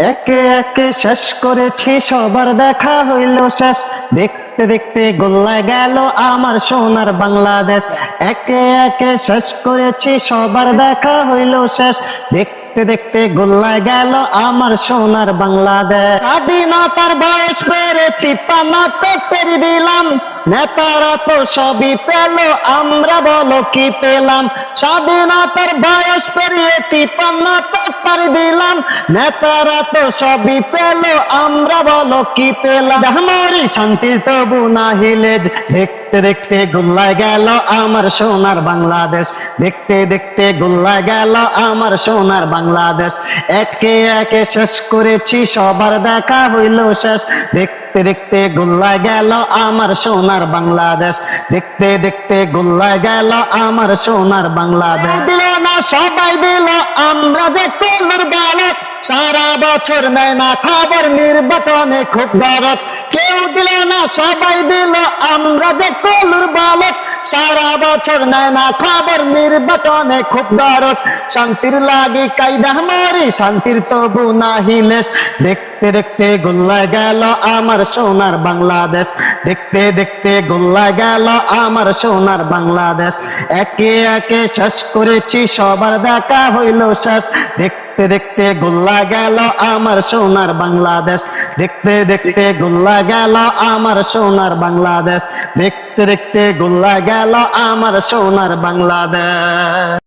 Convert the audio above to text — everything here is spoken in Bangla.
একে একে শেষ করেছি, সবার দেখা হইল শেষ। দেখতে দেখতে গোল্লায় গেল আমার সোনার বাংলাদেশ। একে একে শেষ করেছি, সবার দেখা হইল শেষ। দেখতে দেখতে গোল্লায় গেল আমার সোনার বাংলাদেশ। স্বাধীনতার বয়স পেরে 53 পেরি দিলাম, নেতারা তো সবই পেল, আমরা বলো কি পেলাম। স্বাধীনতার বয়স পেরিয়ে 53 পারি দিলাম, নেতারা তো সবই পেল, আমরা বলো কি পেলাম। মরি শান্তির তবু নাহিলে, দেখতে দেখতে গোল্লায় গেল আমার সোনার বাংলাদেশ। দেখতে দেখতে গোল্লায় গেল আমার সোনার বাংলাদেশ। একে একে শেষ করেছি, সবার দেখা হইল শেষ। দেখতে দেখতে গোল্লায় গেল আমার সোনার বাংলাদেশ। দেখতে দেখতে গোল্লায় গেল আমার সোনার বাংলাদেশ। দিল না সবাই দিল, আমরা যে কলুর বালক, সারা বছর নেয় না খবর, নির্বাচনে খুব দরদ। কেউ দিল না সবাই দিল, আমরা যে কলুর বালক, সারা বছর নেয় না খবর, নির্বাচনে খুব দরদ। শান্তির লাগি কায়দা মরি, শান্তির তবু নাহিলেশ। দেখতে দেখতে গোল্লায় গেল আমার সোনার বাংলাদেশ। দেখতে দেখতে গোল্লায় গেল আমার সোনার বাংলাদেশ। একে একে শেষ করেছি, সবার দেখা হইল শেষ। দেখতে দেখতে গোল্লায় গেল আমার সোনার বাংলাদেশ। দেখতে দেখতে গোল্লায় গেল আমার সোনার বাংলাদেশ। দেখতে দেখতে গোল্লায় গেল আমার সোনার বাংলাদেশ।